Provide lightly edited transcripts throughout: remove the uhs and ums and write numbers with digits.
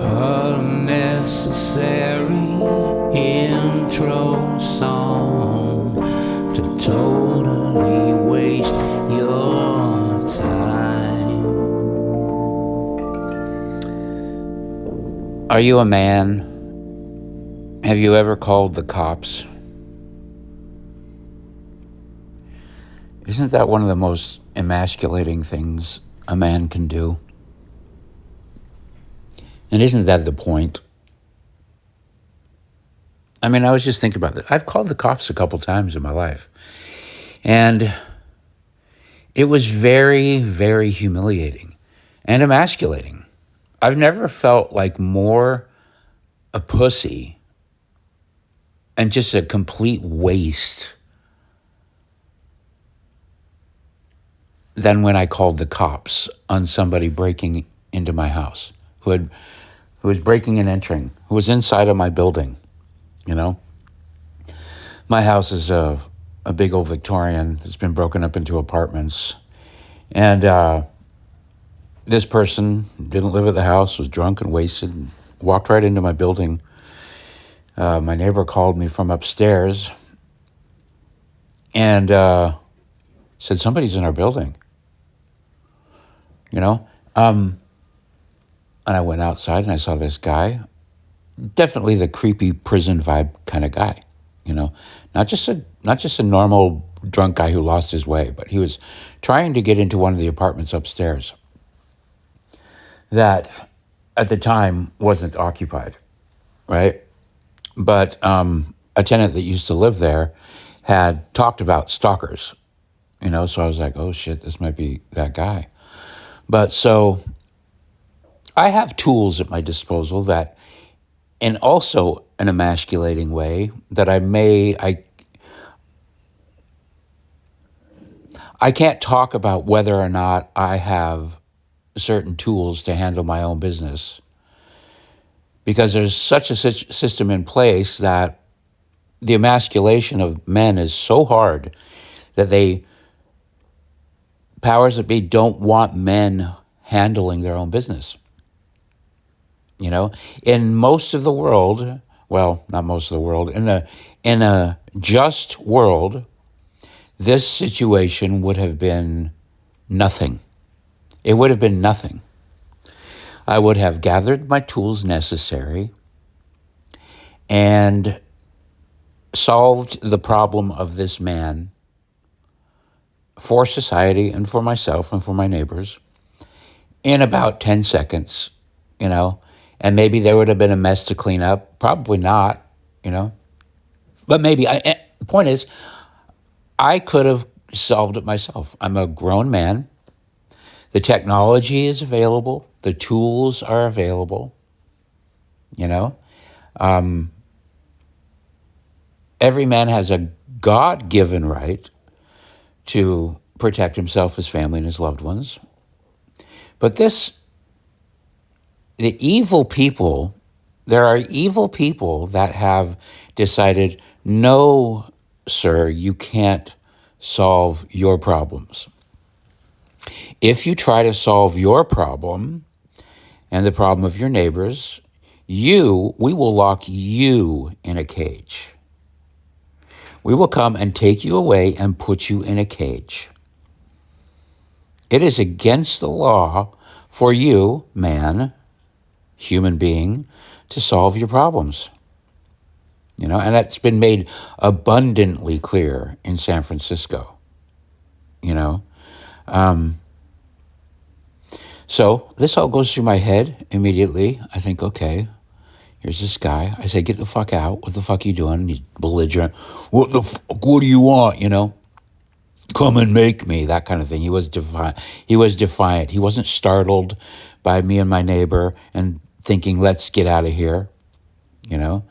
Unnecessary intro song to totally waste your time. Are you a man? Have you ever called the cops? Isn't that one of the most emasculating things a man can do? And isn't that the point? I mean, I was just thinking about that. I've called the cops a couple times in my life. And it was very, very humiliating and emasculating. I've never felt like more a pussy and just a complete waste than when I called the cops on somebody breaking into my house, who was breaking and entering, who was inside of my building, you know? My house is a big old Victorian. It's been broken up into apartments. And this person didn't live at the house, was drunk and wasted, and walked right into my building. My neighbor called me from upstairs and said, somebody's in our building, you know? And I went outside and I saw this guy, definitely the creepy prison vibe kind of guy, you know? Not just a normal drunk guy who lost his way, but he was trying to get into one of the apartments upstairs that at the time wasn't occupied, right? But a tenant that used to live there had talked about stalkers, you know? So I was like, oh shit, this might be that guy. But so I have tools at my disposal that, in also an emasculating way, that I can't talk about whether or not I have certain tools to handle my own business, because there's such a system in place that the emasculation of men is so hard that powers that be don't want men handling their own business. You know, in most of the world, well, not most of the world, in a just world, this situation would have been nothing. It would have been nothing. I would have gathered my tools necessary and solved the problem of this man for society and for myself and for my neighbors in about 10 seconds, you know, and maybe there would have been a mess to clean up. Probably not, you know, but maybe. The point is, I could have solved it myself. I'm a grown man. The technology is available. The tools are available, you know. Every man has a God-given right to protect himself, his family, and his loved ones. But the evil people, there are evil people that have decided, no, sir, you can't solve your problems. If you try to solve your problem and the problem of your neighbors, we will lock you in a cage. We will come and take you away and put you in a cage. It is against the law for you, man, human being, to solve your problems. You know, and that's been made abundantly clear in San Francisco, you know. So this all goes through my head immediately. I think, okay, here's this guy. I say, get the fuck out. What the fuck are you doing? And he's belligerent. What the fuck? What do you want? You know, come and make me, that kind of thing. He was defiant. He wasn't startled by me and my neighbor and thinking, let's get out of here, you know.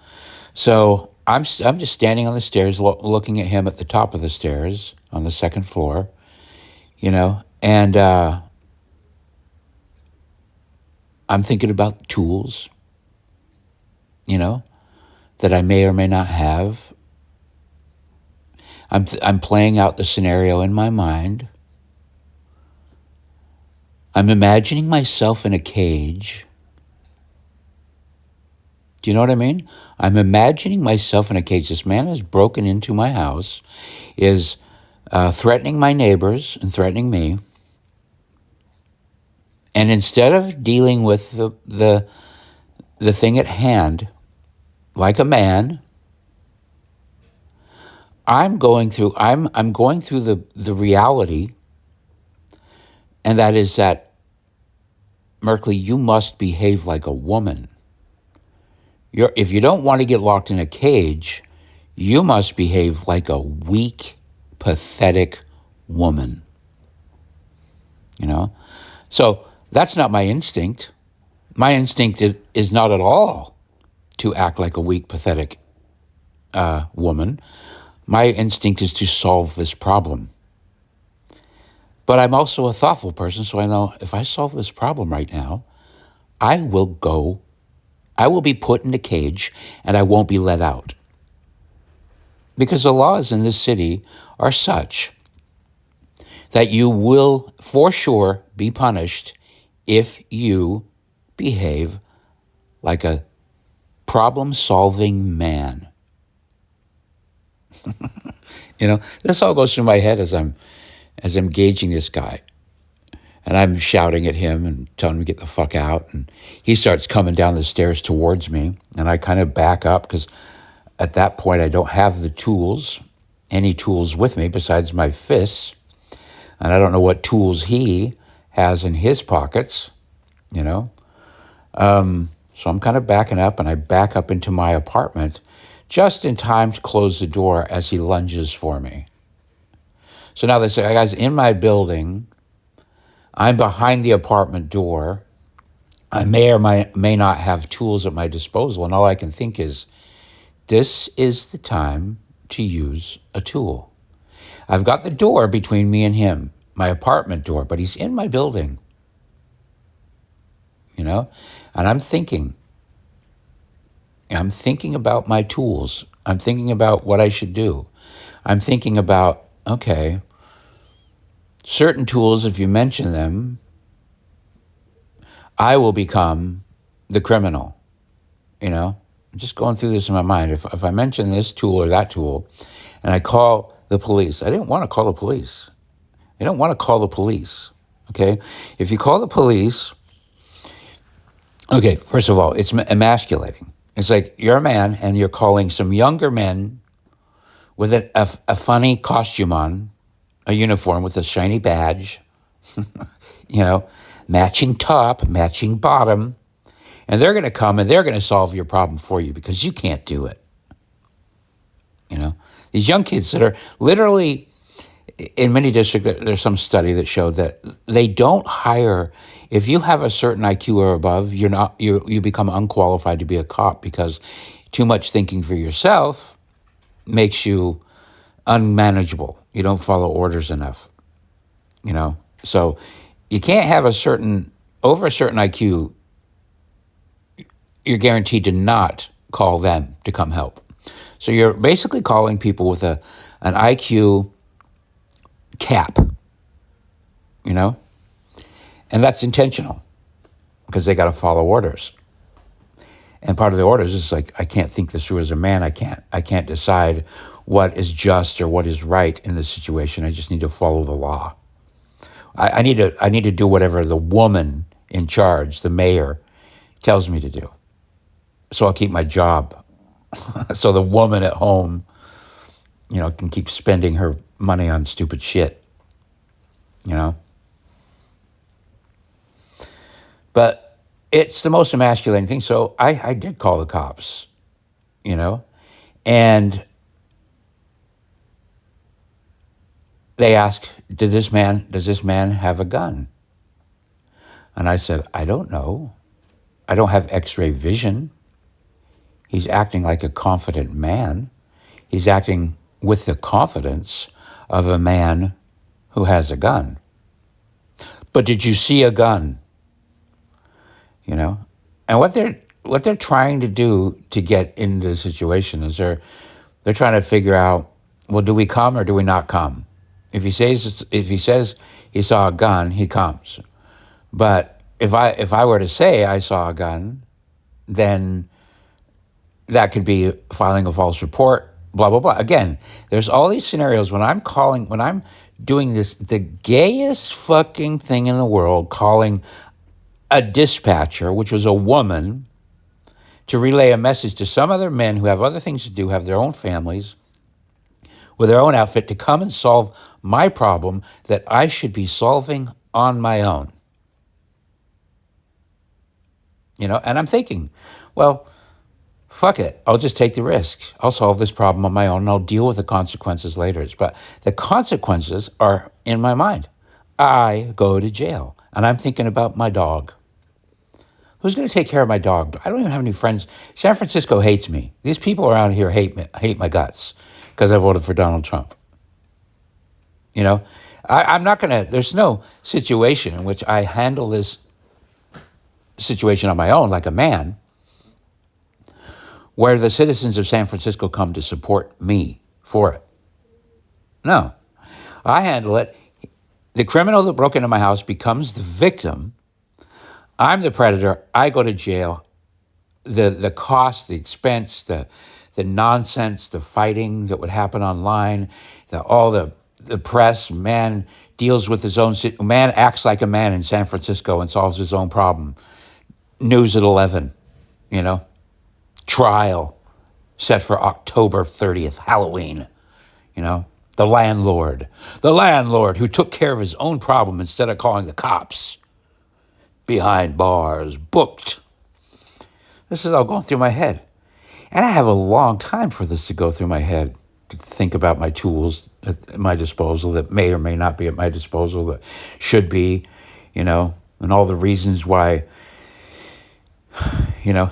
So I'm just standing on the stairs looking at him at the top of the stairs on the second floor, you know, and I'm thinking about tools, you know, that I may or may not have. I'm playing out the scenario in my mind. I'm imagining myself in a cage Do you know what I mean? I'm imagining myself in a cage. This man has broken into my house, is threatening my neighbors and threatening me. And instead of dealing with the thing at hand like a man, I'm going through the reality, and that is that, Merkley, you must behave like a woman. If you don't want to get locked in a cage, you must behave like a weak, pathetic woman. You know? So that's not my instinct. My instinct is not at all to act like a weak, pathetic woman. My instinct is to solve this problem. But I'm also a thoughtful person, so I know if I solve this problem right now, I will be put in a cage and I won't be let out. Because the laws in this city are such that you will for sure be punished if you behave like a problem-solving man. This all goes through my head as I'm gauging this guy. And I'm shouting at him and telling him to get the fuck out. And he starts coming down the stairs towards me. And I kind of back up because at that point I don't have any tools with me besides my fists. And I don't know what tools he has in his pockets, So I'm kind of backing up, and I back up into my apartment just in time to close the door as he lunges for me. So now this guy's in my building. I'm behind the apartment door. I may or may not have tools at my disposal, and all I can think is, this is the time to use a tool. I've got the door between me and him, my apartment door, but he's in my building, and I'm thinking about my tools. I'm thinking about what I should do. I'm thinking about, okay, certain tools, if you mention them, I will become the criminal, I'm just going through this in my mind. If I mention this tool or that tool and I call the police, I didn't want to call the police. I don't want to call the police, okay? If you call the police, okay, first of all, it's emasculating. It's like you're a man and you're calling some younger men with a funny costume on, a uniform with a shiny badge, matching top, matching bottom, and they're going to come and they're going to solve your problem for you because you can't do it. These young kids that are literally, in many districts, there's some study that showed that they don't hire, if you have a certain IQ or above, you become unqualified to be a cop because too much thinking for yourself makes you unmanageable. You don't follow orders enough, So you can't have over a certain IQ, you're guaranteed to not call them to come help. So you're basically calling people with an IQ cap, and that's intentional because they got to follow orders. And part of the orders is like, I can't think this through as a man. I can't decide what is just or what is right in this situation. I just need to follow the law. I need to do whatever the woman in charge, the mayor, tells me to do. So I'll keep my job. So the woman at home, can keep spending her money on stupid shit, But it's the most emasculating thing. So I did call the cops, and they asked, does this man have a gun? And I said, I don't know. I don't have X-ray vision. He's acting like a confident man. He's acting with the confidence of a man who has a gun. But did you see a gun? And what they're trying to do to get into the situation is they're trying to figure out, well, do we come or do we not come? If he says he saw a gun, he comes. But if I were to say I saw a gun, then That could be filing a false report, blah, blah, blah. Again, there's all these scenarios when I'm doing this, the gayest fucking thing in the world, calling a dispatcher, which was a woman, to relay a message to some other men who have other things to do, have their own families, with their own outfit, to come and solve my problem that I should be solving on my own. And I'm thinking, well, fuck it. I'll just take the risk. I'll solve this problem on my own and I'll deal with the consequences later. But the consequences are in my mind. I go to jail and I'm thinking about my dog. Who's going to take care of my dog? I don't even have any friends. San Francisco hates me. These people around here hate my guts because I voted for Donald Trump. I'm not going to, there's no situation in which I handle this situation on my own like a man, where the citizens of San Francisco come to support me for it. No, I handle it. The criminal that broke into my house becomes the victim. I'm the predator. I go to jail. The cost, the expense, the nonsense, the fighting that would happen online, all the press, man deals with his own, man acts like a man in San Francisco and solves his own problem. News at 11, trial set for October 30th, Halloween, the landlord who took care of his own problem instead of calling the cops, behind bars, booked. This is all going through my head. And I have a long time for this to go through my head, to think about my tools at my disposal that may or may not be at my disposal, that should be, and all the reasons why,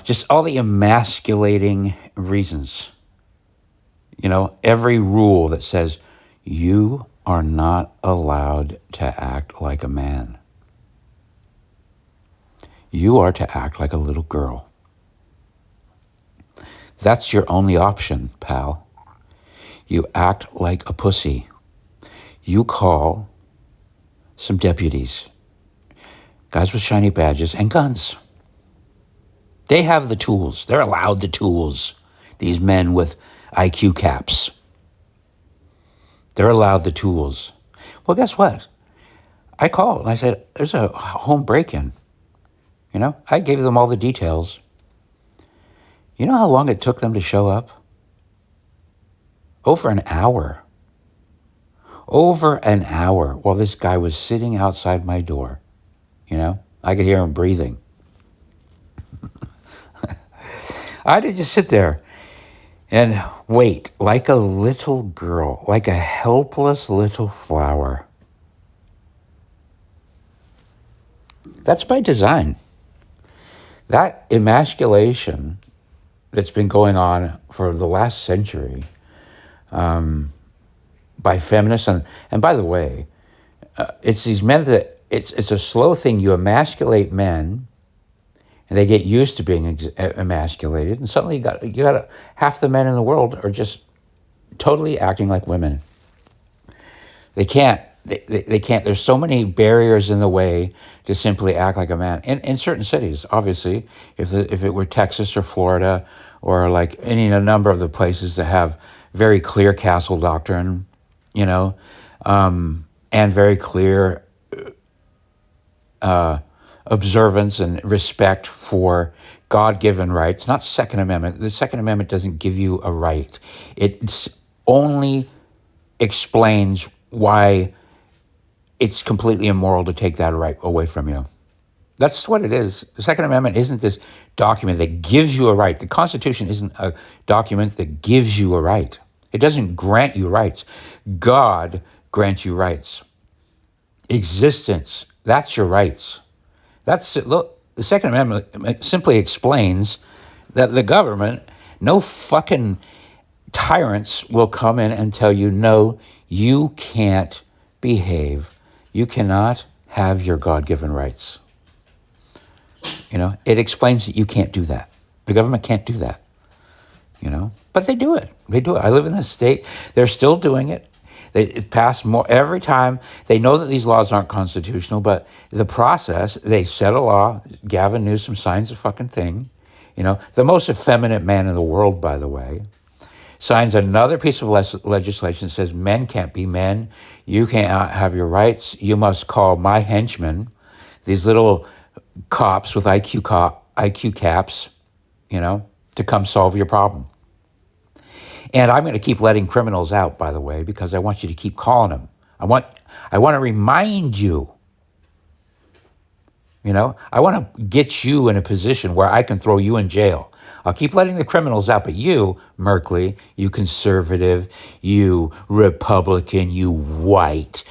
just all the emasculating reasons. Every rule that says you are not allowed to act like a man. You are to act like a little girl. That's your only option, pal. You act like a pussy. You call some deputies, guys with shiny badges and guns. They have the tools. They're allowed the tools. These men with IQ caps. They're allowed the tools. Well, guess what? I called and I said, there's a home break-in. I gave them all the details. You know how long it took them to show up? Over an hour. Over an hour while this guy was sitting outside my door. I could hear him breathing. I had to just sit there and wait like a little girl, like a helpless little flower. That's by design. That emasculation that's been going on for the last century by feminists, and by the way, it's these men that, it's a slow thing. You emasculate men, and they get used to being emasculated, and suddenly you got half the men in the world are just totally acting like women. They can't. They can't. There's so many barriers in the way to simply act like a man. In certain cities, obviously, if it were Texas or Florida or like a number of the places that have very clear castle doctrine, and very clear observance and respect for God-given rights, not Second Amendment. The Second Amendment doesn't give you a right. It only explains why it's completely immoral to take that right away from you. That's what it is. The Second Amendment isn't this document that gives you a right. The Constitution isn't a document that gives you a right. It doesn't grant you rights. God grants you rights. Existence, that's your rights. Look, the Second Amendment simply explains that the government, no fucking tyrants will come in and tell you, no, you can't behave. You cannot have your God-given rights. It explains that you can't do that. The government can't do that. But they do it. They do it. I live in this state. They're still doing it. They pass more every time. They know that these laws aren't constitutional, but the process, they set a law. Gavin Newsom signs a fucking thing. The most effeminate man in the world, by the way, signs another piece of legislation that says men can't be men. You can't have your rights. You must call my henchmen, these little cops with IQ caps, to come solve your problem. And I'm going to keep letting criminals out, by the way, because I want you to keep calling them. I want to remind you. I want to get you in a position where I can throw you in jail. I'll keep letting the criminals out, but you, Merkley, you conservative, you Republican, you white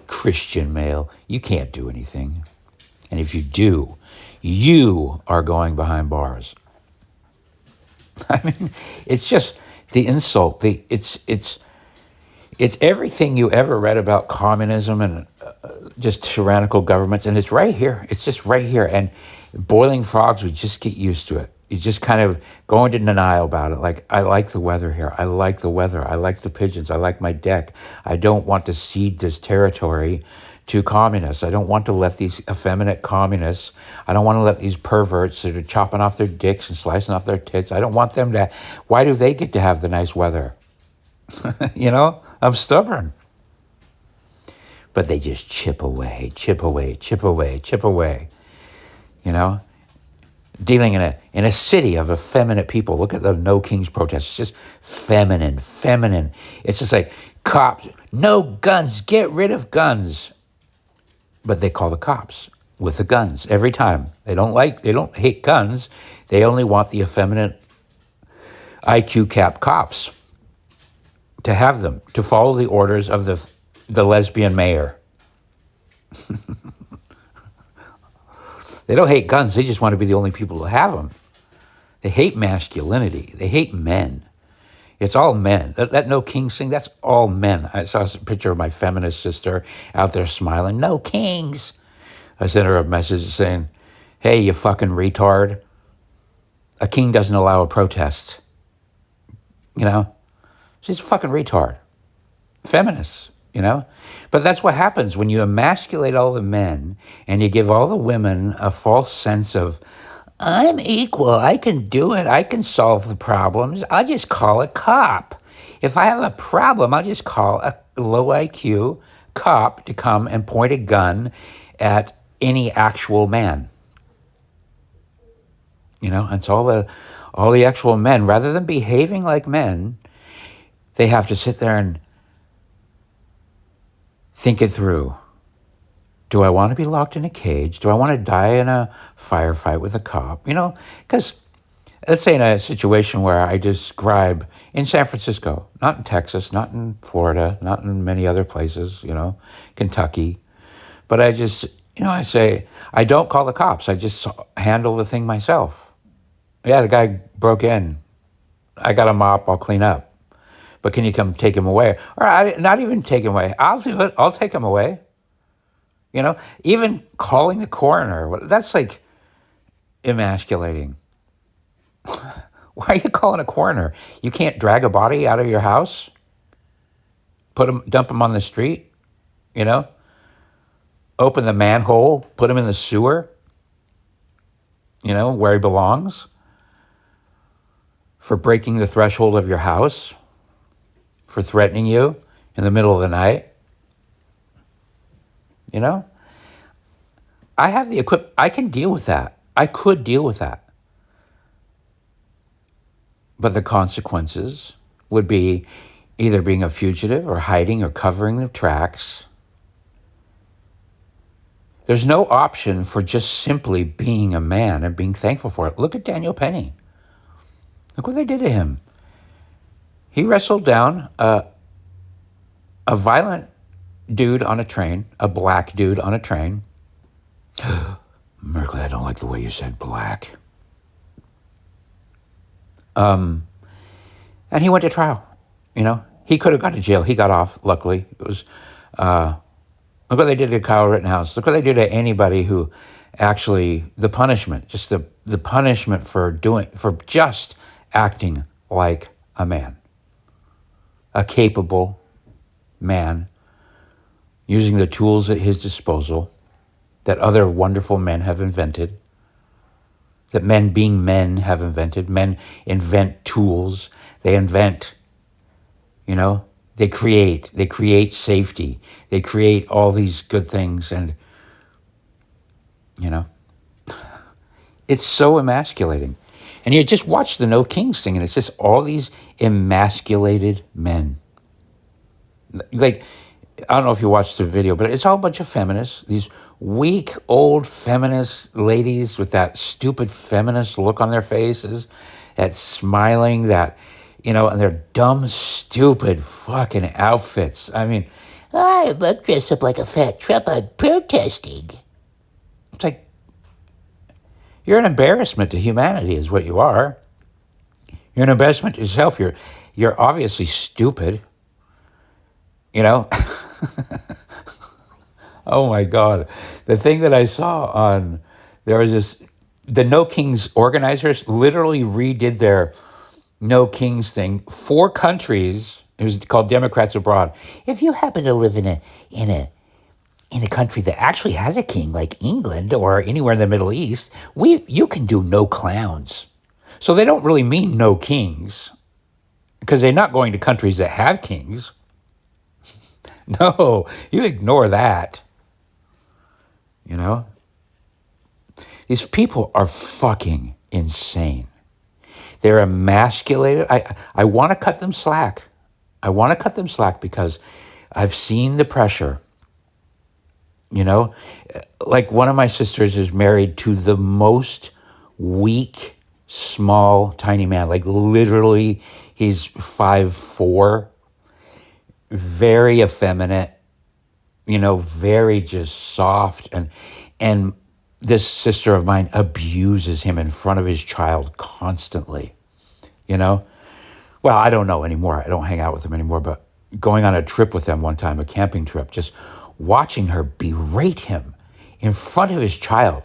Christian male, you can't do anything. And if you do, you are going behind bars. I mean, it's just the insult. It's everything you ever read about communism and just tyrannical governments, and it's right here. It's just right here. And boiling frogs would just get used to it. You just kind of go into denial about it. Like, I like the weather here. I like the weather. I like the pigeons. I like my deck. I don't want to cede this territory to communists. I don't want to let these effeminate communists, I don't want to let these perverts that are chopping off their dicks and slicing off their tits, I don't want them to, why do they get to have the nice weather? I'm stubborn. But they just chip away, dealing in a city of effeminate people. Look at the No Kings protests. It's just feminine. It's just like, cops, no guns, get rid of guns. But they call the cops with the guns every time. They don't hate guns. They only want the effeminate IQ cap cops to have them, to follow the orders of the lesbian mayor. They don't hate guns. They just want to be the only people to have them. They hate masculinity. They hate men. It's all men. That No Kings thing, that's all men. I saw a picture of my feminist sister out there smiling. No kings. I sent her a message saying, hey, you fucking retard. A king doesn't allow a protest. She's a fucking retard. Feminists, But that's what happens when you emasculate all the men and you give all the women a false sense of, I'm equal, I can do it, I can solve the problems, I'll just call a cop. If I have a problem, I'll just call a low IQ cop to come and point a gun at any actual man. It's all the actual men. Rather than behaving like men, they have to sit there and think it through. Do I want to be locked in a cage? Do I want to die in a firefight with a cop? Because let's say in a situation where I describe in San Francisco, not in Texas, not in Florida, not in many other places, Kentucky, but I just, I say, I don't call the cops. I just handle the thing myself. Yeah, the guy broke in. I got a mop, I'll clean up. But can you come take him away? Or not even take him away. I'll do it. I'll take him away. Even calling the coroner, that's like emasculating. Why are you calling a coroner? You can't drag a body out of your house? Dump him on the street? Open the manhole, put him in the sewer? Where he belongs? For breaking the threshold of your house? For threatening you in the middle of the night? I have the equipment. I can deal with that. I could deal with that. But the consequences would be either being a fugitive or hiding or covering the tracks. There's no option for just simply being a man and being thankful for it. Look at Daniel Penny. Look what they did to him. He wrestled down a violent dude on a train, a black dude on a train. Merkley, I don't like the way you said black. And he went to trial. He could have gone to jail. He got off, luckily. It was, look what they did to Kyle Rittenhouse. Look what they did to anybody who actually, the punishment, just the punishment for just acting like a man. A capable man using the tools at his disposal that other wonderful men have invented. that men being men have invented. Men invent tools. They invent, you know, they create safety. They create all these good things. And, you know, it's so emasculating. And you just watch the No Kings thing, and it's just all these emasculated men. Like, I don't know if you watched the video, but it's all a bunch of feminists, these weak, old feminist ladies with that stupid feminist look on their faces, that smiling, that, you know, and their dumb, stupid fucking outfits. I mean, I'm dressed up like a fat Trump. I'm protesting. It's like, you're an embarrassment to humanity is what you are. You're an embarrassment to yourself. You're obviously stupid, you know? Oh my God. The thing that I saw on, there was this, the No Kings organizers literally redid their No Kings thing. 4 countries, it was called Democrats Abroad. If you happen to live in a country that actually has a king, like England or anywhere in the Middle East, you can do no clowns. So they don't really mean no kings, because they're not going to countries that have kings. No, you ignore that. You know? These people are fucking insane. They're emasculated. I want to cut them slack. I want to cut them slack because I've seen the pressure. You know? Like, one of my sisters is married to the most weak, small, tiny man. Like, literally, he's 5'4", very effeminate, you know, very just soft. And this sister of mine abuses him in front of his child constantly, you know? Well, I don't know anymore. I don't hang out with him anymore, but going on a trip with them one time, a camping trip, just watching her berate him in front of his child.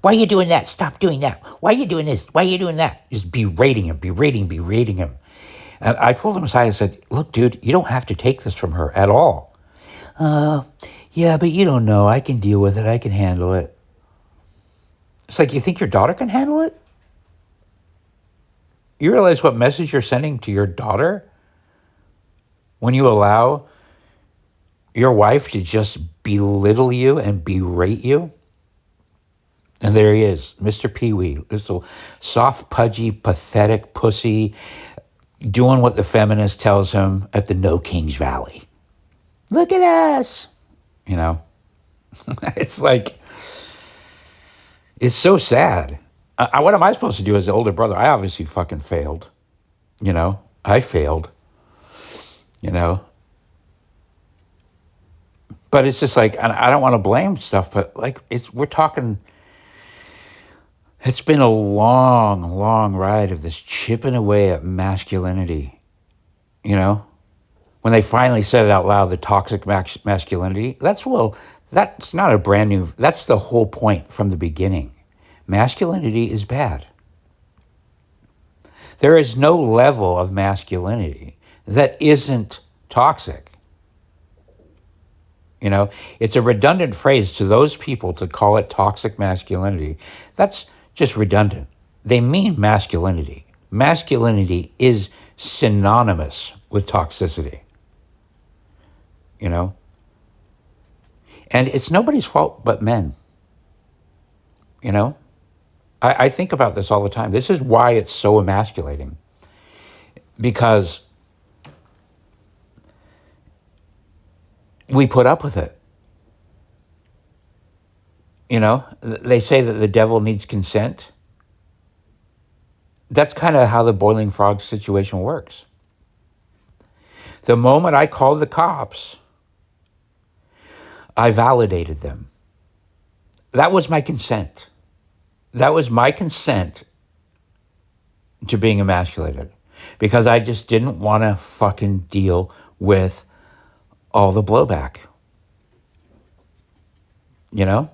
Why are you doing that? Stop doing that. Why are you doing this? Why are you doing that? Just berating him. And I pulled him aside and said, look, dude, you don't have to take this from her at all. Yeah, but you don't know. I can deal with it. I can handle it. It's like, you think your daughter can handle it? You realize what message you're sending to your daughter when you allow your wife to just belittle you and berate you? And there he is, Mr. Pee-wee, this little soft, pudgy, pathetic pussy doing what the feminist tells him at the No Kings Valley. Look at us. You know, it's like, it's so sad. What am I supposed to do as the older brother? I obviously fucking failed. You know, I failed. You know, but it's just like, I don't want to blame stuff, but like, we're talking. It's been a long, long ride of this chipping away at masculinity. You know, when they finally said it out loud, the toxic masculinity. That's not a brand new. That's the whole point from the beginning. Masculinity is bad. There is no level of masculinity that isn't toxic. You know, it's a redundant phrase to those people to call it toxic masculinity. That's just redundant. They mean masculinity. Masculinity is synonymous with toxicity. You know? And it's nobody's fault but men. You know? I think about this all the time. This is why it's so emasculating. Because we put up with it. You know, they say that the devil needs consent. That's kind of how the boiling frog situation works. The moment I called the cops, I validated them. That was my consent. That was my consent to being emasculated, because I just didn't want to fucking deal with all the blowback. You know?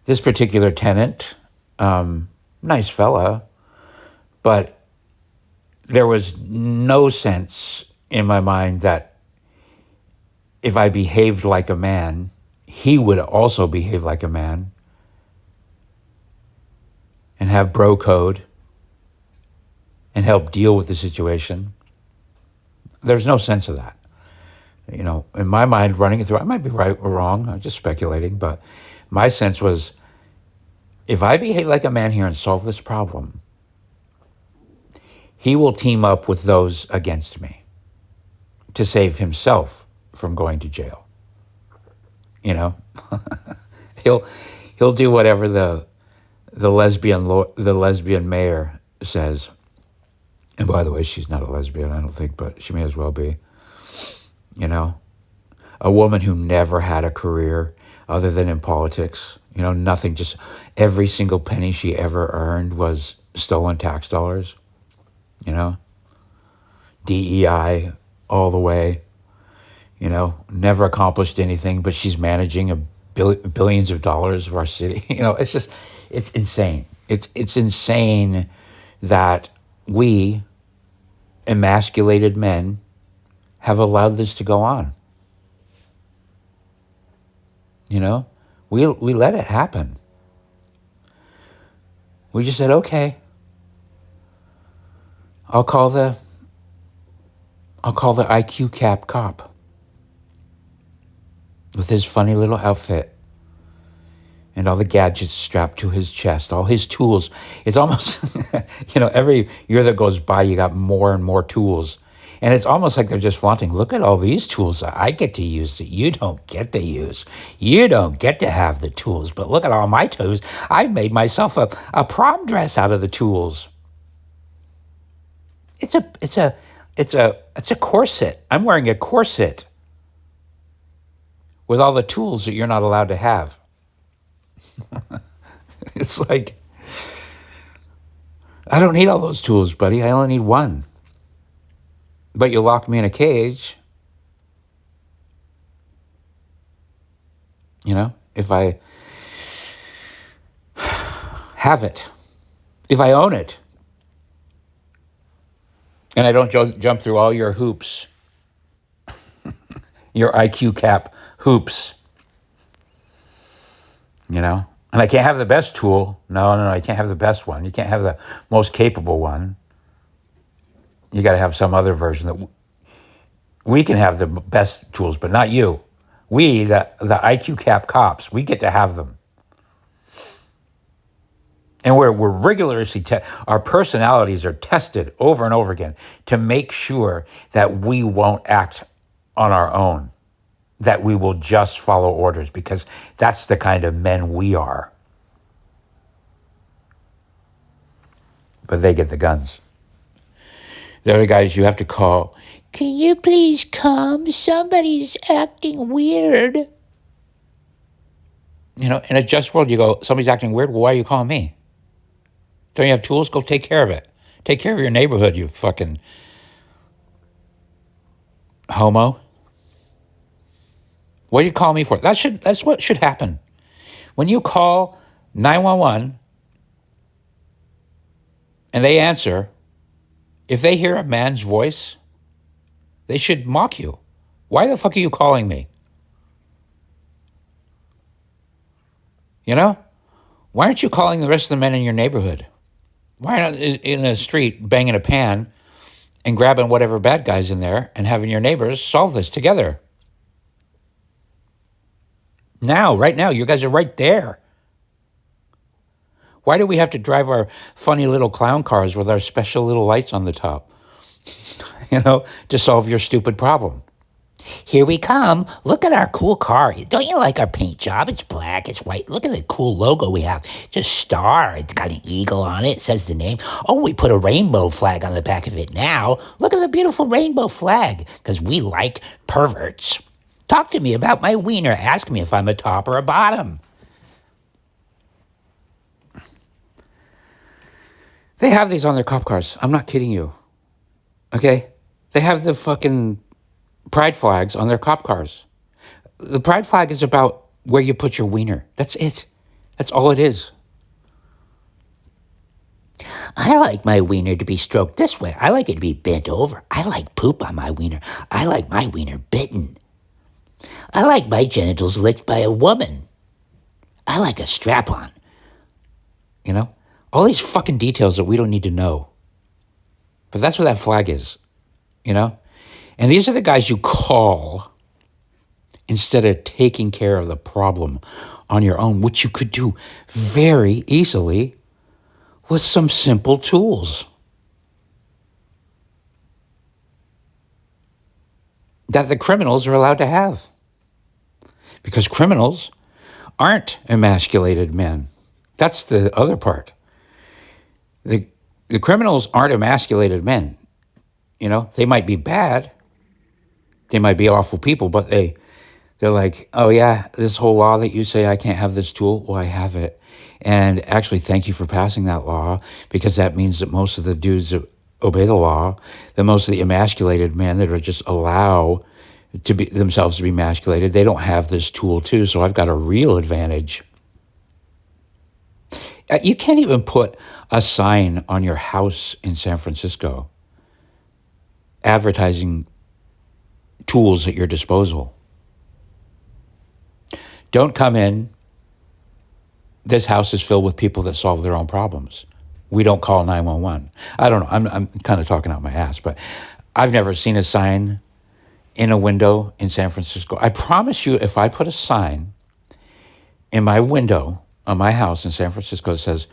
This particular tenant, nice fella, but there was no sense in my mind that if I behaved like a man, he would also behave like a man. and have bro code and help deal with the situation. There's no sense of that. In my mind, running it through, I might be right or wrong, I'm just speculating, but my sense was, if I behave like a man here and solve this problem, he will team up with those against me to save himself from going to jail. You know, he'll do whatever the lesbian mayor says. And by the way, she's not a lesbian, I don't think, but she may as well be. A woman who never had a career other than in politics. Nothing, just every single penny she ever earned was stolen tax dollars. DEI all the way. Never accomplished anything, but she's managing billions of dollars of our city. It's insane. It's insane that we, emasculated men, have allowed this to go on. We let it happen. We just said, okay, I'll call the IQ cap cop with his funny little outfit and all the gadgets strapped to his chest, all his tools. It's almost, every year that goes by, you got more and more tools. And it's almost like they're just flaunting, look at all these tools that I get to use that you don't get to use. You don't get to have the tools, but look at all my tools. I've made myself a prom dress out of the tools. It's a corset. I'm wearing a corset with all the tools that you're not allowed to have. It's like, I don't need all those tools, buddy. I only need one. But you lock me in a cage. If I have it, if I own it, and I don't jump through all your hoops, your IQ cap hoops, and I can't have the best tool. No, I can't have the best one. You can't have the most capable one. You got to have some other version that we can have the best tools, but not you. We, the IQ cap cops, we get to have them. And we're rigorously, our personalities are tested over and over again to make sure that we won't act on our own, that we will just follow orders, because that's the kind of men we are. But they get the guns. They're the guys you have to call. Can you please come? Somebody's acting weird. In a just world, you go, somebody's acting weird. Well, why are you calling me? Don't you have tools? Go take care of it. Take care of your neighborhood, you fucking homo. What do you call me for? That's what should happen. When you call 911 and they answer, if they hear a man's voice, they should mock you. Why the fuck are you calling me? Why aren't you calling the rest of the men in your neighborhood? Why not in the street banging a pan and grabbing whatever bad guy's in there and having your neighbors solve this together? Right now, you guys are right there. Why do we have to drive our funny little clown cars with our special little lights on the top, to solve your stupid problem? Here we come. Look at our cool car. Don't you like our paint job? It's black, it's white. Look at the cool logo we have. It's a star. It's got an eagle on it. It says the name. Oh, we put a rainbow flag on the back of it now. Look at the beautiful rainbow flag, because we like perverts. Talk to me about my wiener. Ask me if I'm a top or a bottom. They have these on their cop cars. I'm not kidding you. Okay? They have the fucking pride flags on their cop cars. The pride flag is about where you put your wiener. That's it. That's all it is. I like my wiener to be stroked this way. I like it to be bent over. I like poop on my wiener. I like my wiener bitten. I like my genitals licked by a woman. I like a strap-on. All these fucking details that we don't need to know. But that's what that flag is, you know? And these are the guys you call instead of taking care of the problem on your own, which you could do very easily with some simple tools that the criminals are allowed to have. Because criminals aren't emasculated men. That's the other part. The criminals aren't emasculated men. You know, they might be bad. They might be awful people, but they're like, oh yeah, this whole law that you say I can't have this tool, well, I have it. And actually, thank you for passing that law, because that means that most of the dudes that obey the law, that most of the emasculated men that are just allow to be themselves to be emasculated, they don't have this tool too. So I've got a real advantage. You can't even put a sign on your house in San Francisco advertising tools at your disposal. Don't come in. This house is filled with people that solve their own problems. We don't call 911. I don't know. I'm kind of talking out my ass, but I've never seen a sign in a window in San Francisco. I promise you, if I put a sign in my window on my house in San Francisco that says,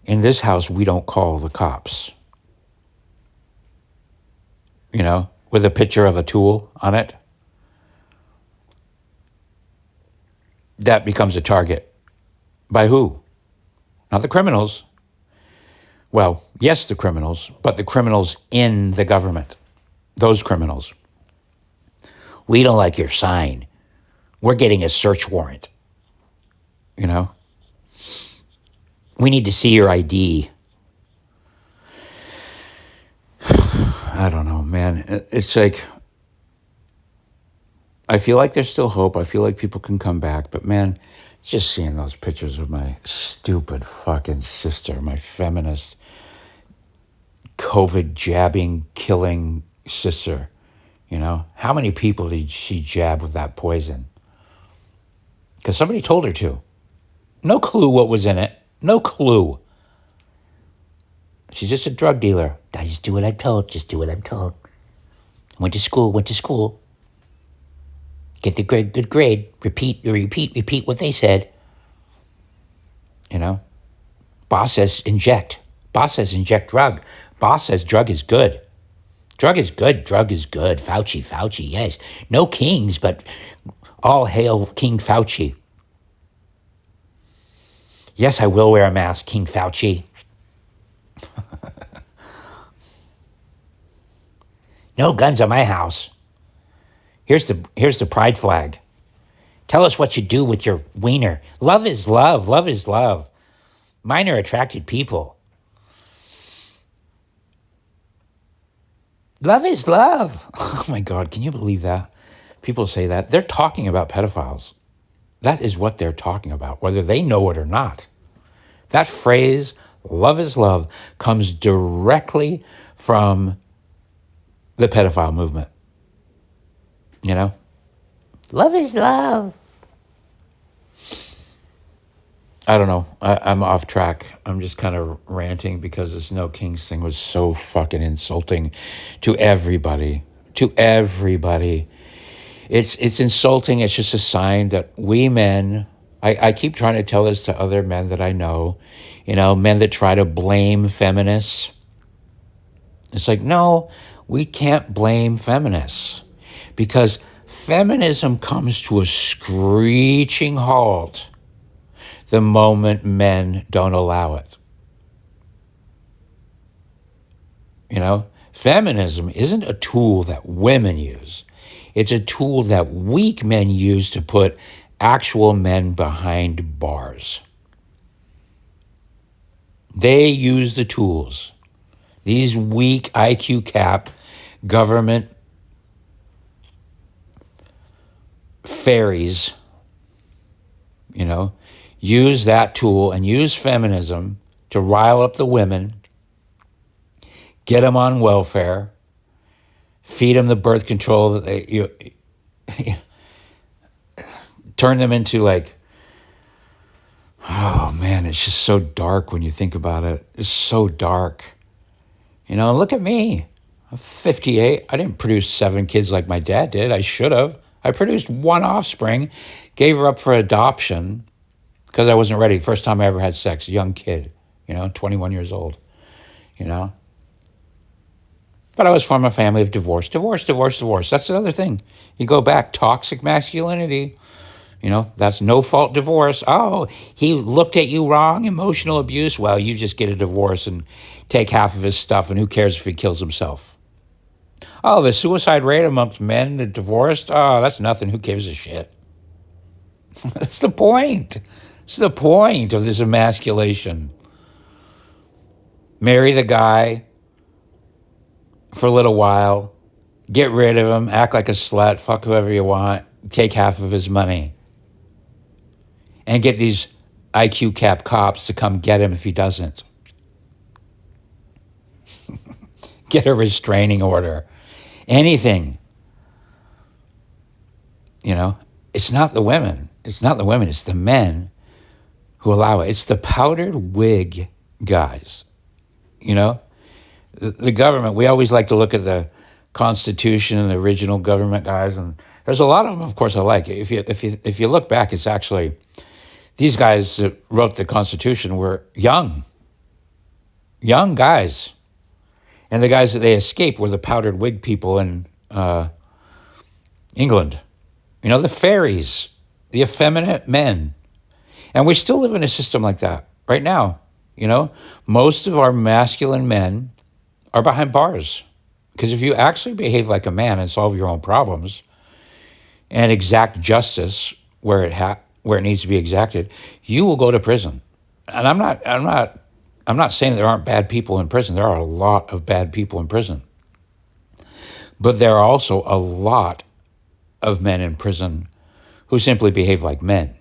in this house, we don't call the cops, you know, with a picture of a tool on it, that becomes a target. By who? Not the criminals. Well, yes, the criminals, but the criminals in the government. Those criminals. We don't like your sign. We're getting a search warrant. You know? We need to see your ID. I don't know, man. It's like, I feel like there's still hope. I feel like people can come back. But man, just seeing those pictures of my stupid fucking sister, my feminist, COVID jabbing, killing sister, you know? How many people did she jab with that poison? Because somebody told her to. No clue what was in it. No clue. She's just a drug dealer. I just do what I'm told. Just do what I'm told. Went to school. Get the good grade. Repeat what they said. You know? Boss says inject. Boss says inject drug. Boss says drug is good. Drug is good. Fauci, yes. No kings, but all hail King Fauci. Yes, I will wear a mask, King Fauci. No guns at my house. Here's the pride flag. Tell us what you do with your wiener. Love is love. Love is love. Minor attracted people. Love is love. Oh my God, can you believe that? People say that. They're talking about pedophiles. That is what they're talking about, whether they know it or not. That phrase, love is love, comes directly from the pedophile movement. You know? Love is love. I don't know. I'm off track. I'm just kind of ranting because this No Kings thing was so fucking insulting to everybody. To everybody. It's insulting. It's just a sign that we men, I keep trying to tell this to other men that I know, you know, men that try to blame feminists. It's like, no, we can't blame feminists because feminism comes to a screeching halt the moment men don't allow it. You know, feminism isn't a tool that women use. It's a tool that weak men use to put actual men behind bars. They use the tools. These weak IQ cap government fairies, you know, use that tool and use feminism to rile up the women, get them on welfare, feed them the birth control that they turn them into like Oh man, it's just so dark when you think about it. It's so dark. Look at me. I'm 58. I didn't produce 7 kids like my dad did. I should have. I produced 1 offspring, gave her up for adoption because I wasn't ready. First time I ever had sex, young kid, 21 years old, you know. But I was from a family of divorce, divorce, divorce, divorce. That's another thing. You go back, toxic masculinity. That's no fault divorce. Oh, he looked at you wrong, emotional abuse. Well, you just get a divorce and take half of his stuff, and who cares if he kills himself? Oh, the suicide rate amongst men that divorced, oh, that's nothing. Who gives a shit? That's the point. It's the point of this emasculation. Marry the guy for a little while, get rid of him, act like a slut, fuck whoever you want, take half of his money, and get these IQ cap cops to come get him if he doesn't. Get a restraining order. Anything. It's not the women. It's not the women. It's the men who allow it. It's the powdered wig guys. The government, we always like to look at the Constitution and the original government guys, and there's a lot of them, of course, I like. If you look back, it's actually, these guys that wrote the Constitution were young guys. And the guys that they escaped were the powdered wig people in England. The fairies, the effeminate men. And we still live in a system like that right now. Most of our masculine men are behind bars. Because if you actually behave like a man and solve your own problems and exact justice where it needs to be exacted, you will go to prison. And I'm not saying there aren't bad people in prison. There are a lot of bad people in prison. But there are also a lot of men in prison who simply behave like men.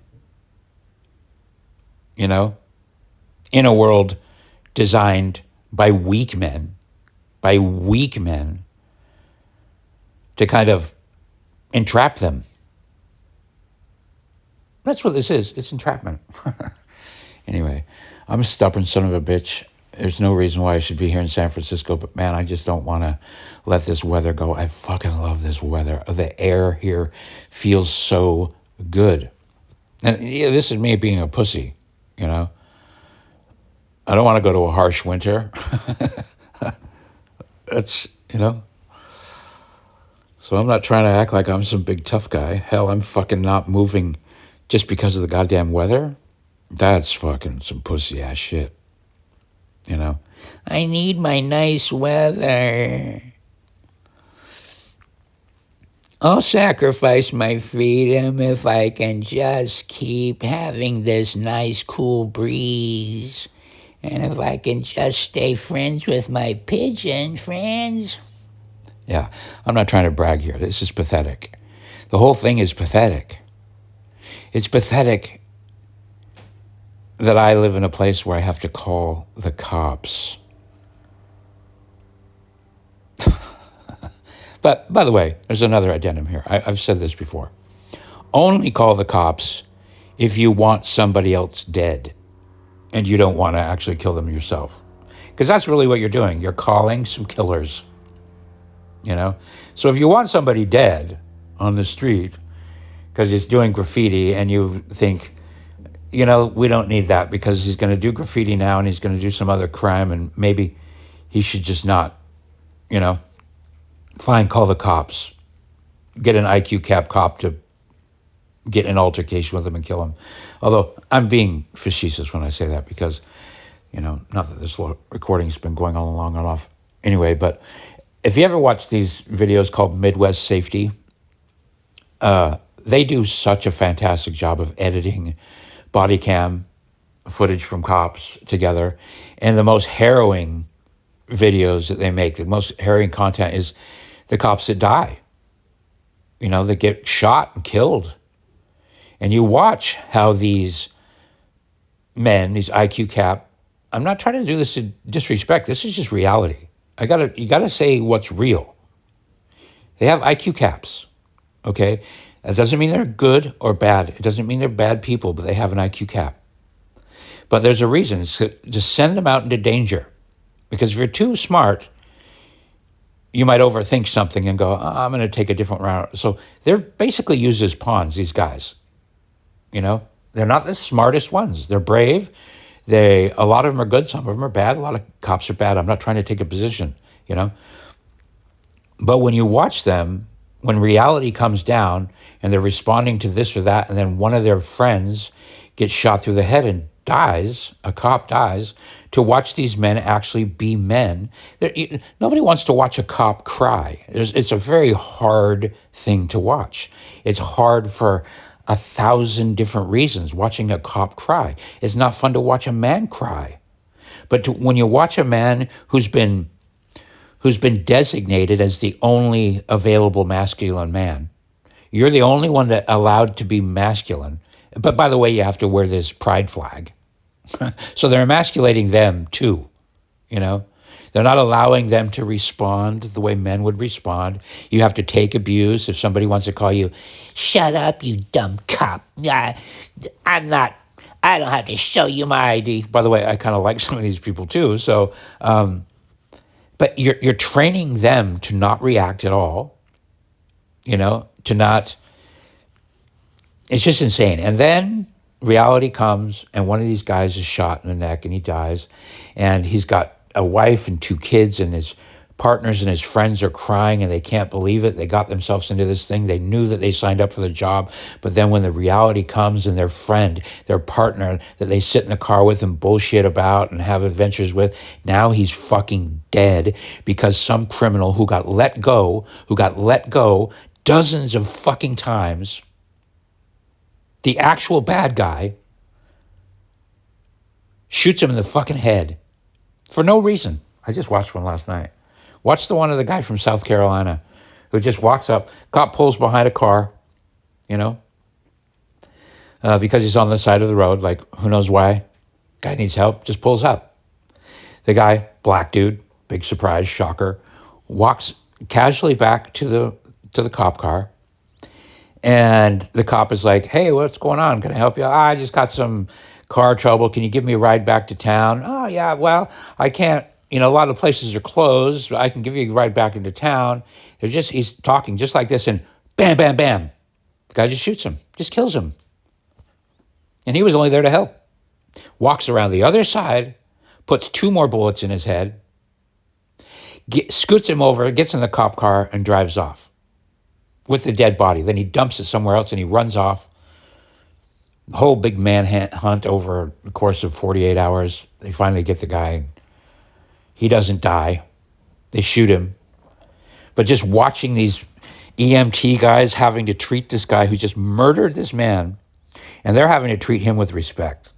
In a world designed by weak men to kind of entrap them. That's what this is. It's entrapment. Anyway, I'm a stubborn son of a bitch. There's no reason why I should be here in San Francisco, but man, I just don't want to let this weather go. I fucking love this weather. The air here feels so good. And yeah, this is me being a pussy, I don't want to go to a harsh winter. That's, So I'm not trying to act like I'm some big tough guy. Hell, I'm fucking not moving just because of the goddamn weather. That's fucking some pussy ass shit. I need my nice weather. I'll sacrifice my freedom if I can just keep having this nice cool breeze. And if I can just stay friends with my pigeon friends. Yeah, I'm not trying to brag here. This is pathetic. The whole thing is pathetic. It's pathetic that I live in a place where I have to call the cops. But, by the way, there's another addendum here. I've said this before. Only call the cops if you want somebody else dead and you don't want to actually kill them yourself. Because that's really what you're doing. You're calling some killers. So if you want somebody dead on the street because he's doing graffiti and you think, we don't need that because he's going to do graffiti now and he's going to do some other crime and maybe he should just not, fine, call the cops. Get an IQ cap cop to get an altercation with him and kill him. Although I'm being facetious when I say that because, not that this recording's been going on long and off anyway, but if you ever watch these videos called Midwest Safety, they do such a fantastic job of editing body cam footage from cops together. And the most harrowing videos that they make, the most harrowing content is the cops that die, that get shot and killed. And you watch how these men, these IQ cap, I'm not trying to do this to disrespect. This is just reality. You gotta say what's real. They have IQ caps, okay? That doesn't mean they're good or bad. It doesn't mean they're bad people, but they have an IQ cap. But there's a reason. It's to send them out into danger. Because if you're too smart, you might overthink something and go, I'm going to take a different route. So they're basically used as pawns, these guys. You know, they're not the smartest ones. They're brave. A lot of them are good. Some of them are bad. A lot of cops are bad. I'm not trying to take a position, you know. But when you watch them, when reality comes down and they're responding to this or that, and then one of their friends gets shot through the head and dies, a cop dies, to watch these men actually be men. Nobody wants to watch a cop cry. It's a very hard thing to watch. It's hard for 1,000 different reasons, watching a cop cry. It's not fun to watch a man cry. But when you watch a man who's been designated as the only available masculine man, you're the only one that allowed to be masculine. But by the way, you have to wear this pride flag. So they're emasculating them too, you know? They're not allowing them to respond the way men would respond. You have to take abuse. If somebody wants to call you, shut up, you dumb cop. I don't have to show you my ID. By the way, I kind of like some of these people too. So, but you're training them to not react at all, you know, to not, it's just insane. And then reality comes and one of these guys is shot in the neck and he dies. And he's got a wife and 2 kids and his partners and his friends are crying and they can't believe it. They got themselves into this thing. They knew that they signed up for the job. But then when the reality comes and their friend, their partner that they sit in the car with and bullshit about and have adventures with, now he's fucking dead because some criminal who got let go dozens of fucking times, the actual bad guy, shoots him in the fucking head for no reason. I just watched one last night. Watch the one of the guy from South Carolina who just walks up, cop pulls behind a car, you know, because he's on the side of the road, like who knows why. Guy needs help, just pulls up. The guy, black dude, big surprise, shocker, walks casually back to the cop car. And the cop is like, hey, what's going on? Can I help you? I just got some car trouble. Can you give me a ride back to town? Oh, yeah, well, I can't. You know, a lot of places are closed. I can give you a ride back into town. He's talking just like this and bam, bam, bam. The guy just shoots him, just kills him. And he was only there to help. Walks around the other side, puts 2 more bullets in his head, scoots him over, gets in the cop car and drives off with the dead body. Then he dumps it somewhere else and he runs off. The whole big manhunt over the course of 48 hours. They finally get the guy. He doesn't die. They shoot him. But just watching these EMT guys having to treat this guy who just murdered this man, and they're having to treat him with respect.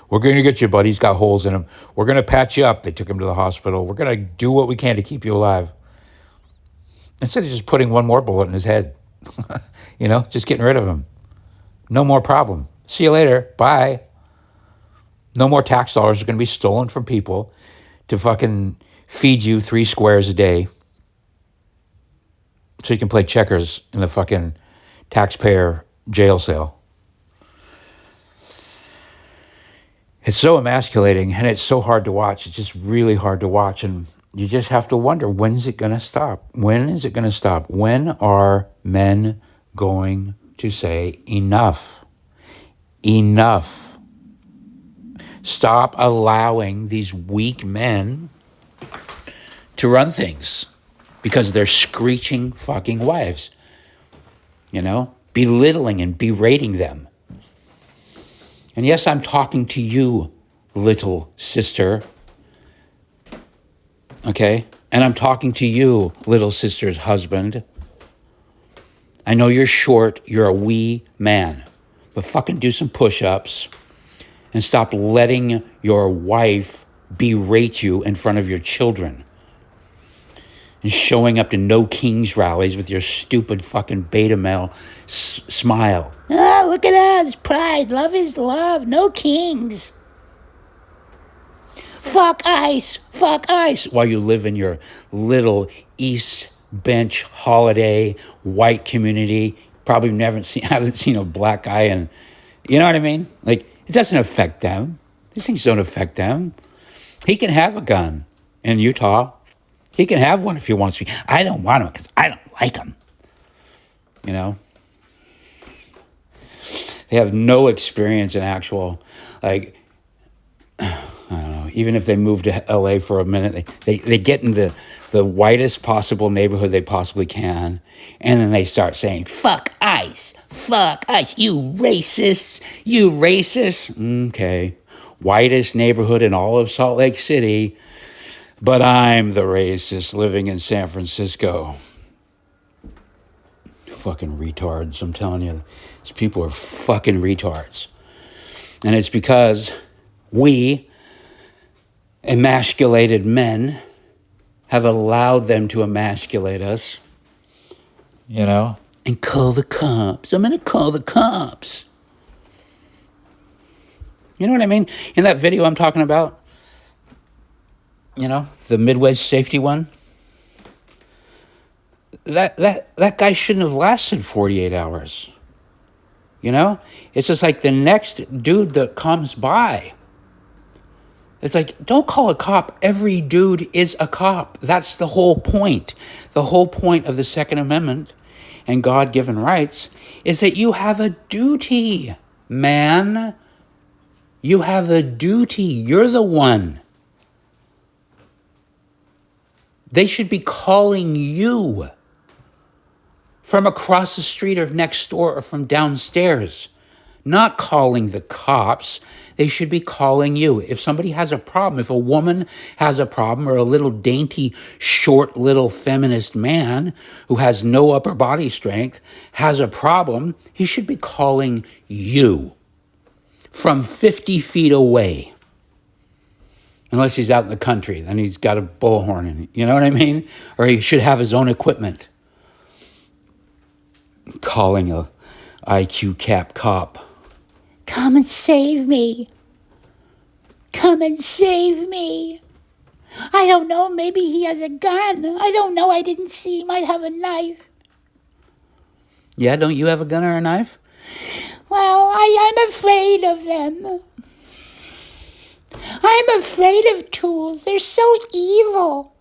We're going to get you, buddy. He's got holes in him. We're going to patch you up. They took him to the hospital. We're going to do what we can to keep you alive. Instead of just putting 1 more bullet in his head, you know, just getting rid of him. No more problem. See you later. Bye. No more tax dollars are going to be stolen from people to fucking feed you 3 squares a day so you can play checkers in the fucking taxpayer jail cell. It's so emasculating and it's so hard to watch. It's just really hard to watch. And you just have to wonder, when is it going to stop? When is it going to stop? When are men going to say enough? Enough. Stop allowing these weak men to run things because they're screeching fucking wives, you know, belittling and berating them. And yes, I'm talking to you, little sister, okay? And I'm talking to you, little sister's husband. I know you're short, you're a wee man, but fucking do some push-ups and stop letting your wife berate you in front of your children and showing up to no kings rallies with your stupid fucking beta male smile. Oh, look at us, pride, love is love, no kings. Fuck ICE, while you live in your little East Bench holiday white community. Probably haven't seen a black guy, and you know what I mean? Like, It doesn't affect them. These things don't affect them. He can have a gun in Utah. He can have one if he wants to. I don't want him because I don't like him. You know? They have no experience in actual, like, I don't know, even if they move to LA for a minute, they get in the whitest possible neighborhood they possibly can, and then they start saying, fuck ICE, you racists, you racists. Okay, whitest neighborhood in all of Salt Lake City, but I'm the racist living in San Francisco. Fucking retards, I'm telling you. These people are fucking retards. And it's because we, emasculated men, have allowed them to emasculate us, you know, and call the cops. I'm going to call the cops. You know what I mean? In that video I'm talking about, you know, the Midwest safety one, that guy shouldn't have lasted 48 hours. You know? It's just like the next dude that comes by. It's like, don't call a cop. Every dude is a cop. That's the whole point. The whole point of the Second Amendment and God-given rights is that you have a duty, man. You have a duty. You're the one. They should be calling you from across the street or next door or from downstairs. Not calling the cops. They should be calling you. If somebody has a problem, if a woman has a problem, or a little dainty, short, little feminist man who has no upper body strength has a problem, he should be calling you from 50 feet away. Unless he's out in the country, then he's got a bullhorn in it. You know what I mean? Or he should have his own equipment. Calling a IQ cap cop. Come and save me. Come and save me. I don't know, maybe he has a gun. I don't know, I didn't see. He might have a knife. Yeah, don't you have a gun or a knife? Well, I'm afraid of them. I'm afraid of tools. They're so evil.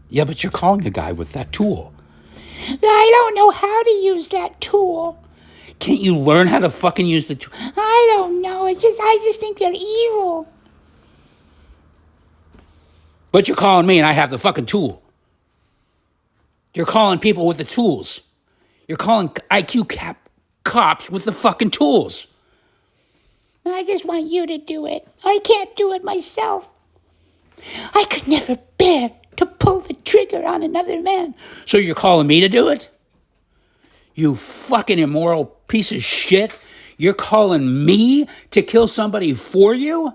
Yeah, but you're calling a guy with that tool. I don't know how to use that tool. Can't you learn how to fucking use the tool? I don't know. I just think they're evil. But you're calling me and I have the fucking tool. You're calling people with the tools. You're calling IQ cap cops with the fucking tools. I just want you to do it. I can't do it myself. I could never bear to pull the trigger on another man. So you're calling me to do it? You fucking immoral piece of shit. You're calling me to kill somebody for you?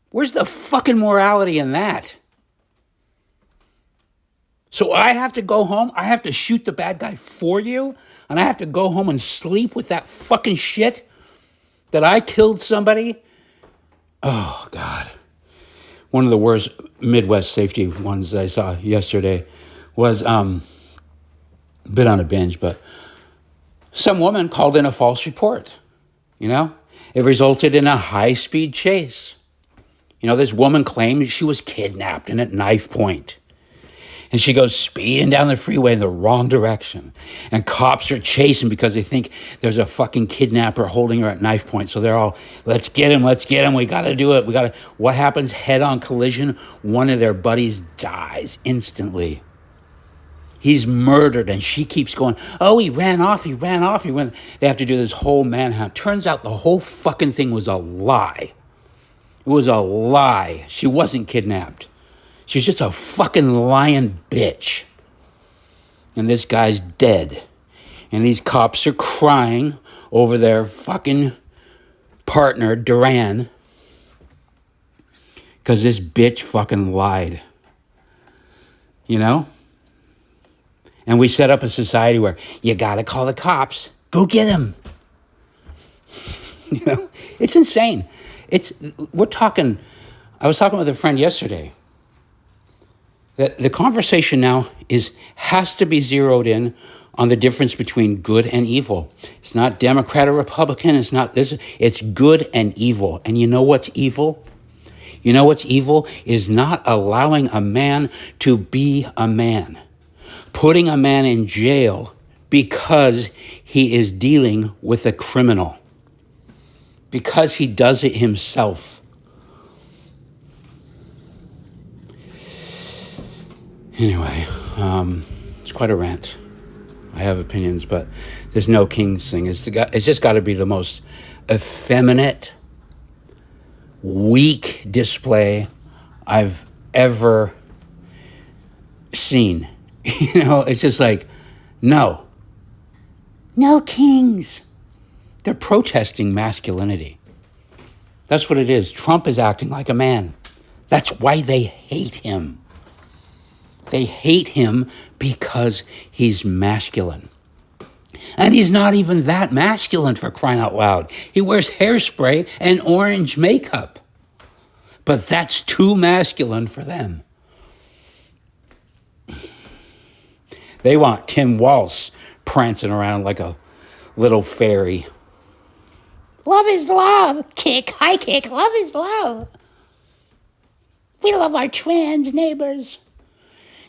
Where's the fucking morality in that? So I have to go home, I have to shoot the bad guy for you, and I have to go home and sleep with that fucking shit that I killed somebody? Oh, God. One of the worst Midwest safety ones that I saw yesterday was, bit on a binge, but some woman called in a false report, you know? It resulted in a high-speed chase. You know, this woman claimed she was kidnapped and at knife point. And she goes speeding down the freeway in the wrong direction. And cops are chasing because they think there's a fucking kidnapper holding her at knife point. So they're all, let's get him, we got to do it. What happens? Head-on collision. One of their buddies dies instantly. He's murdered, and she keeps going, oh, he ran off. They have to do this whole manhunt. Turns out the whole fucking thing was a lie. It was a lie. She wasn't kidnapped. She's just a fucking lying bitch. And this guy's dead. And these cops are crying over their fucking partner, Duran, because this bitch fucking lied. You know? And we set up a society where you gotta call the cops. Go get him. You know? It's insane. I was talking with a friend yesterday. The conversation now has to be zeroed in on the difference between good and evil. It's not Democrat or Republican. It's not this. It's good and evil. And you know what's evil? You know what's evil is not allowing a man to be a man. Putting a man in jail because he is dealing with a criminal. Because he does it himself. Anyway, it's quite a rant. I have opinions, but this No Kings thing, it's just got to be the most effeminate, weak display I've ever seen. You know, it's just like, no kings. They're protesting masculinity. That's what it is. Trump is acting like a man. That's why they hate him. They hate him because he's masculine. And he's not even that masculine, for crying out loud. He wears hairspray and orange makeup. But that's too masculine for them. They want Tim Walz prancing around like a little fairy. Love is love. Kick, high kick. Love is love. We love our trans neighbors.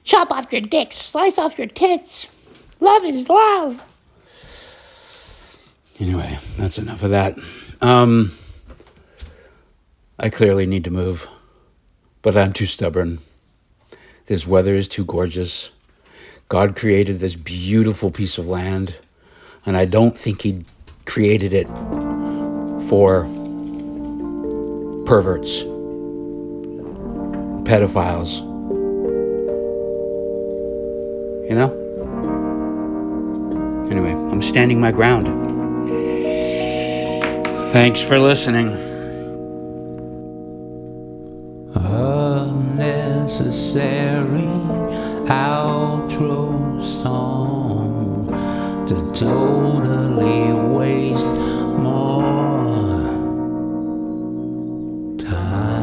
Chop off your dicks. Slice off your tits. Love is love. Anyway, that's enough of that. I clearly need to move, but I'm too stubborn. This weather is too gorgeous. God created this beautiful piece of land, and I don't think he created it for perverts, pedophiles. You know? Anyway, I'm standing my ground. Thanks for listening. Unnecessary outro song to totally waste more time.